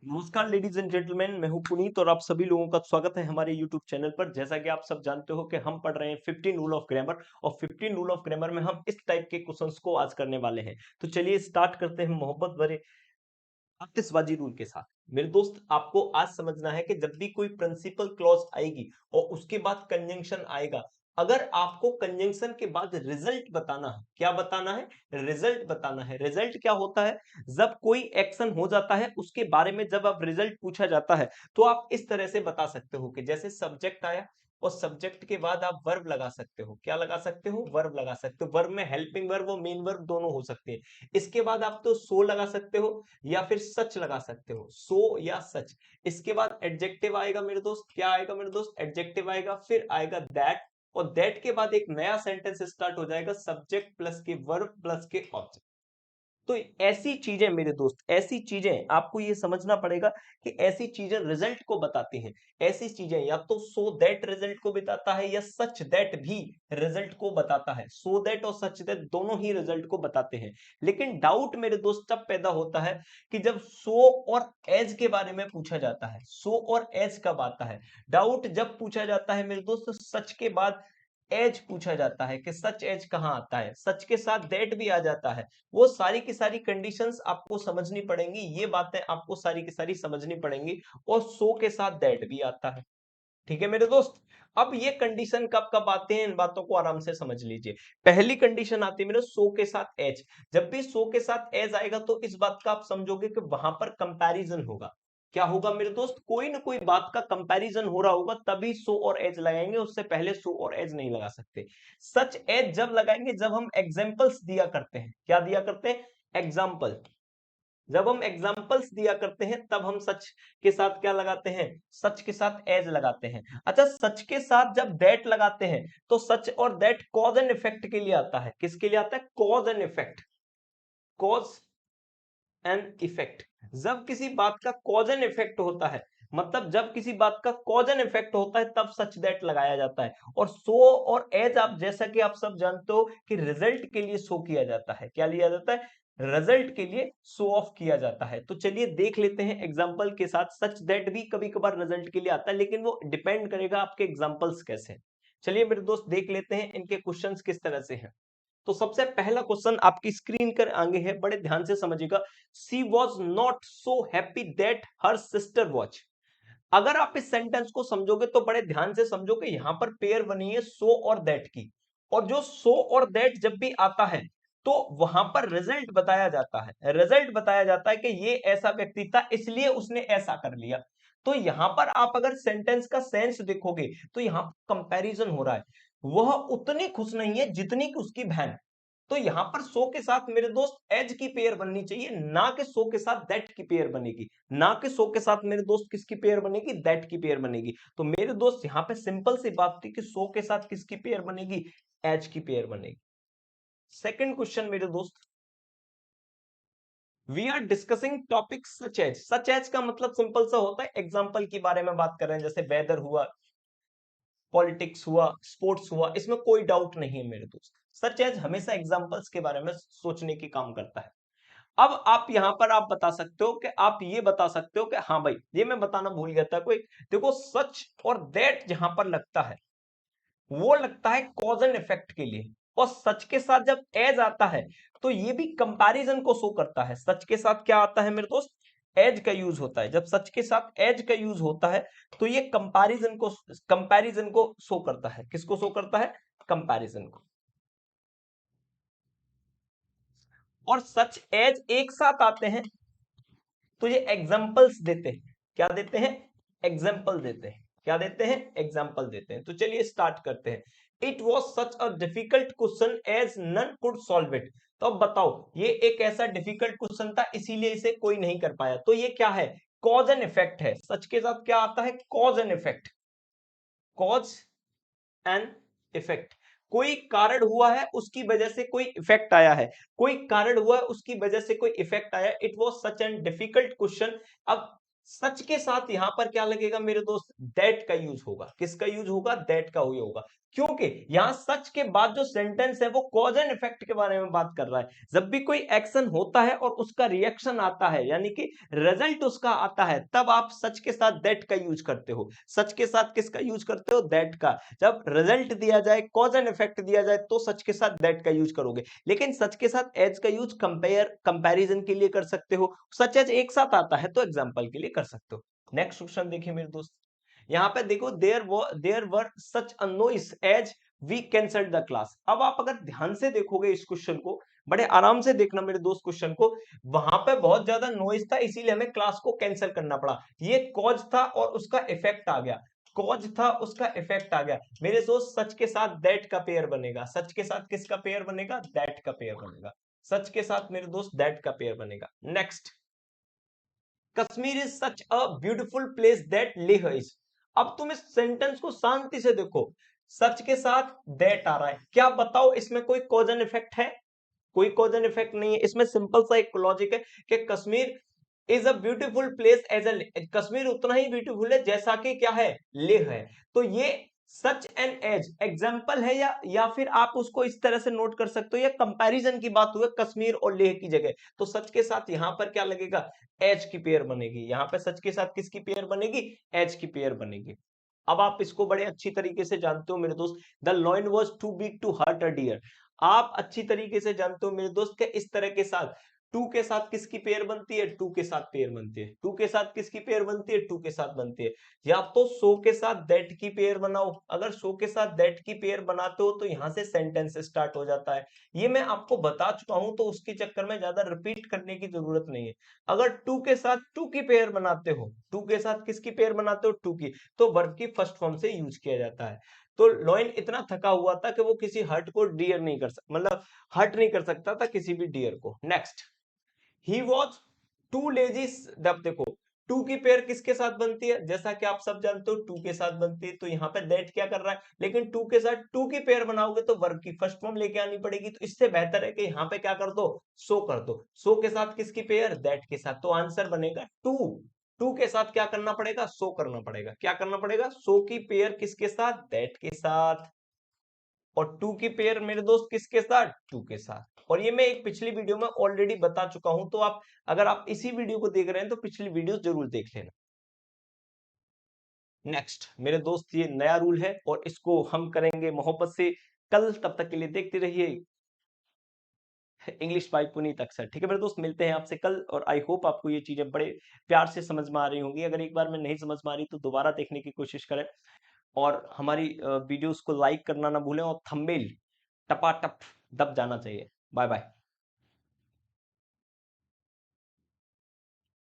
नमस्कार ladies and gentleman, मैं हूं पुनीत और आप सभी लोगों का स्वागत है हमारे यूट्यूब चैनल पर। जैसा कि आप सब जानते हो कि हम पढ़ रहे हैं 15 रूल ऑफ ग्रामर और 15 रूल ऑफ ग्रामर में हम इस टाइप के क्वेश्चंस को आज करने वाले हैं। तो चलिए स्टार्ट करते हैं मोहब्बत भरे आतिशबाजी रूल के साथ। मेरे दोस्त, आपको आज समझना है कि जब भी कोई प्रिंसिपल क्लॉज आएगी और उसके बाद कंजंक्शन आएगा, अगर आपको कंजंक्शन के बाद रिजल्ट बताना है, क्या बताना है? रिजल्ट बताना है। रिजल्ट क्या होता है? जब कोई एक्शन हो जाता है उसके बारे में जब आप रिजल्ट पूछा जाता है तो आप इस तरह से बता सकते हो कि जैसे सब्जेक्ट आया और सब्जेक्ट के बाद आप वर्ब लगा सकते हो। क्या लगा सकते हो? वर्ब लगा सकते हो। वर्ब में हेल्पिंग वर्ब और मेन वर्ब दोनों हो सकते हैं। इसके बाद आप तो सो लगा सकते हो या फिर सच लगा सकते हो, सो या सच। इसके बाद एडजेक्टिव आएगा मेरे दोस्त। क्या आएगा मेरे दोस्त? एडजेक्टिव आएगा। फिर आएगा दैट, और दैट के बाद एक नया सेंटेंस स्टार्ट हो जाएगा, सब्जेक्ट प्लस के वर्ब प्लस के ऑब्जेक्ट। तो ऐसी चीजें मेरे दोस्त, ऐसी चीजें आपको ये समझना पड़ेगा कि ऐसी चीजें रिजल्ट को बताती हैं। ऐसी चीजें या तो सो दैट रिजल्ट को बताता है या सच दैट भी रिजल्ट को बताता है। सो दैट और सच दैट दोनों ही रिजल्ट को बताते हैं। लेकिन डाउट मेरे दोस्त तब पैदा होता है कि जब सो और एज के बारे में पूछा जाता है। सो और एज कब आता है? डाउट जब पूछा जाता है मेरे दोस्त सच के बाद एज पूछा जाता है कि सच एज कहां आता है। सच के साथ दैट भी आ जाता है। वो सारी की सारी कंडीशंस आपको समझनी पड़ेंगी, ये बातें आपको सारी की सारी समझनी पड़ेंगी। और सो के साथ दैट भी आता है। ठीक है मेरे दोस्त। अब ये कंडीशन कब कब आते हैं, इन बातों को आराम से समझ लीजिए। पहली कंडीशन आती है मेरे सो के साथ एज। जब भी सो के साथ एज आएगा तो इस बात का आप समझोगे कि वहां पर कंपैरिजन होगा। क्या होगा मेरे दोस्त? कोई ना कोई बात का कंपैरिजन हो रहा होगा, तभी सो और एज लगाएंगे, उससे पहले सो और एज नहीं लगा सकते। सच एज जब लगाएंगे जब हम एग्जांपल्स दिया करते हैं। क्या दिया करते हैं? एग्जांपल। जब हम एग्जांपल्स दिया करते हैं तब हम सच के साथ क्या लगाते हैं? सच के साथ एज लगाते हैं। अच्छा, सच के साथ जब दैट लगाते हैं तो सच और दैट कॉज एंड इफेक्ट के लिए आता है। किसके लिए आता है? Cause and effect. Cause and effect. जब किसी बात का कॉज एंड इफेक्ट होता है, मतलब जब किसी बात का कॉज एंड इफेक्ट होता है तब सच दैट लगाया जाता है। और सो और एज, आप जैसा कि आप सब जानते हो कि रिजल्ट के लिए सो किया जाता है। क्या लिया जाता है? रिजल्ट के लिए शो ऑफ किया जाता है। तो चलिए देख लेते हैं एग्जांपल के साथ। सच दैट भी कभी कभार रिजल्ट के लिए आता है, लेकिन वो डिपेंड करेगा आपके एग्जांपल्स कैसे हैं। चलिए मेरे दोस्त देख लेते हैं इनके क्वेश्चंस किस तरह से हैं। तो सबसे पहला क्वेश्चन आपकी स्क्रीन कर आगे है, बड़े ध्यान से समझिएगा। She was not so happy that her sister watch. अगर आप इस सेंटेंस को समझोगे तो बड़े ध्यान से समझो कि यहां पर पेयर बनी है सो और दैट की। और जो सो और दैट जब भी आता है तो वहां पर रिजल्ट बताया जाता है। रिजल्ट बताया जाता है कि ये ऐसा व्यक्ति था इसलिए उसने ऐसा कर लिया। तो यहां पर आप अगर सेंटेंस का सेंस देखोगे तो यहां पर कंपैरिजन हो रहा है। वह उतनी खुश नहीं है जितनी कि उसकी बहन। तो यहां पर सो के साथ मेरे दोस्त एज की पेयर बननी चाहिए, ना कि सो के साथ दैट की पेयर बनेगी। ना कि सो के साथ मेरे दोस्त किसकी पेयर बनेगी? दैट की पेयर बनेगी। तो मेरे दोस्त यहां पे सिंपल सी बात थी कि सो के साथ किसकी पेयर बनेगी? एज की पेयर बनेगी। सेकंड क्वेश्चन मेरे दोस्त, we are discussing topic such as. Such as का मतलब सिंपल सा होता है एग्जाम्पल के बारे में बात कर रहे हैं, जैसे वेदर हुआ, पॉलिटिक्स हुआ, स्पोर्ट्स हुआ, इसमें कोई डाउट नहीं है मेरे दोस्त। सच एज हमेशा एग्जाम्पल्स के बारे में सोचने की काम करता है। अब आप यहां पर आप बता सकते हो कि आप ये बता सकते हो कि हाँ भाई, ये मैं बताना भूल गया था। कोई देखो, सच और दैट जहां पर लगता है वो लगता है कॉज एंड इफेक्ट के लिए। और सच के साथ जब एज आता है तो ये भी कंपैरिजन को शो करता है। सच के साथ क्या आता है मेरे दोस्त? एज का यूज होता है। जब सच के साथ एज का यूज होता है तो ये कंपैरिजन को शो करता है। किसको शो करता है? कंपैरिजन को। और सच एज एक साथ आते हैं तो ये एग्जाम्पल्स देते हैं। क्या देते हैं? एग्जाम्पल देते हैं। क्या देते हैं? एग्जाम्पल देते हैं। तो चलिए स्टार्ट करते हैं। It was such a difficult question as none could solve it. तो अब बताओ, ये एक ऐसा डिफिकल्ट क्वेश्चन था इसीलिए इसे कोई नहीं कर पाया। तो ये क्या है? कॉज एंड इफेक्ट है। सच के साथ क्या आता है? Cause and effect. Cause and effect. कोई कारण हुआ है उसकी वजह से कोई इफेक्ट आया है। कोई कारण हुआ है उसकी वजह से कोई इफेक्ट आया। It was such an difficult question. अब सच के साथ यहां पर क्या लगेगा मेरे दोस्त? दैट का यूज होगा। किसका यूज होगा? दैट का हुई होगा। क्योंकि यहां सच के बाद जो सेंटेंस है वो कॉज एंड इफेक्ट के बारे में बात कर रहा है। जब भी कोई एक्शन होता है और उसका रिएक्शन आता है, यानी कि रिजल्ट उसका आता है, तब आप सच के साथ दैट का यूज करते हो। सच के साथ किसका यूज करते हो? दैट का। जब रिजल्ट दिया जाए, कॉज एंड इफेक्ट दिया जाए, तो सच के साथ दैट का यूज करोगे। लेकिन सच के साथ एज का यूज कंपैरिजन के लिए कर सकते हो। सच एज एक साथ आता है तो एग्जाम्पल के लिए कर सकते हो। नेक्स्ट क्वेश्चन देखिए मेरे दोस्त, यहाँ पे देखो, there were such a noise as we cancelled the class. अब आप अगर ध्यान से देखोगे इस क्वेश्चन को, बड़े आराम से देखना मेरे दोस्त क्वेश्चन को, वहां पे बहुत ज्यादा नॉइस था इसीलिए हमें क्लास को कैंसिल करना पड़ा। ये कॉज था और उसका इफेक्ट आ गया। कॉज था, उसका इफेक्ट आ गया। मेरे दोस्त सच के साथ दैट का पेयर बनेगा। सच के साथ किसका पेयर बनेगा? दैट का पेयर बनेगा। सच के साथ मेरे दोस्त दैट का पेयर बनेगा। Next, Kashmir is such a beautiful place that Leh is. अब तुम इस सेंटेंस को शांति से देखो। सच के साथ दैट आ रहा है, क्या बताओ इसमें कोई कॉज एंड इफेक्ट है? कोई कॉज एंड इफेक्ट नहीं है। इसमें सिंपल सा एक लॉजिक है कि Kashmir is a beautiful place as a, Kashmir उतना ही ब्यूटीफुल है जैसा कि क्या है? लेह है। तो ये सच एंड एज एग्जाम्पल है, या फिर आप उसको इस तरह से नोट कर सकते हो, या कंपैरिजन की बात हुई कश्मीर और लेह की जगह, तो सच के साथ यहां पर क्या लगेगा? एज की पेयर बनेगी। यहां पे सच के साथ किसकी पेयर बनेगी? एज की पेयर बनेगी। अब आप इसको बड़े अच्छी तरीके से जानते हो मेरे दोस्त, the lion was too big to hurt a deer. आप अच्छी तरीके से जानते हो मेरे दोस्त के इस तरह के साथ टू के साथ किसकी पेयर बनती है? टू के साथ पेयर बनती है। टू के साथ किसकी पेयर बनती है? टू के साथ बनती है। या तो सो के साथ दैट की पेयर बनाओ। अगर सो के साथ दैट की पेयर बनाते हो तो यहां से सेंटेंस स्टार्ट हो जाता है। ये मैं आपको बता चुका हूं तो उसके चक्कर में ज्यादा रिपीट करने की जरूरत नहीं है। अगर टू के साथ टू की पेयर बनाते हो, टू के साथ किसकी पेयर बनाते हो? टू की, तो वर्ब की फर्स्ट फॉर्म से यूज किया जाता है। तो लॉइन इतना थका हुआ था कि वो किसी हर्ट को डियर नहीं कर सकता, मतलब हर्ट नहीं कर सकता था किसी भी डियर को। Next, he was too lazy. अब देखो, टू की पेयर किसके साथ बनती है? जैसा कि आप सब जानते हो टू के साथ बनती है। तो यहाँ पे दैट क्या कर रहा है? लेकिन टू के साथ टू की पेयर बनाओगे तो वर्ब की फर्स्ट फॉर्म लेके आनी पड़ेगी। तो इससे बेहतर है कि यहाँ पे क्या कर दो? सो कर दो। सो के साथ किसकी पेयर? दैट के साथ। तो आंसर बनेगा टू। टू के साथ क्या करना पड़ेगा? सो करना पड़ेगा। क्या करना पड़ेगा? सो की पेयर किसके साथ? दैट के साथ। और टू की पेयर मेरे दोस्त किसके साथ? टू के साथ। और ये मैं एक पिछली वीडियो में ऑलरेडी बता चुका हूं, तो आप अगर आप इसी वीडियो को देख रहे हैं तो पिछली वीडियो जरूर देख लेना। नेक्स्ट मेरे दोस्त, ये नया रूल है और इसको हम करेंगे मोहब्बत से कल। तब तक के लिए देखते रहिए इंग्लिश बाय पुनीत अक्सर। ठीक है मेरे दोस्त, मिलते हैं आपसे कल। और आई होप आपको ये चीजें बड़े प्यार से समझ में आ रही होंगी। अगर एक बार में नहीं समझ में आ रही तो दोबारा देखने की कोशिश करें। और हमारी वीडियोस को लाइक करना ना भूलें, और थंबनेल टपाटप दब जाना चाहिए। Bye bye.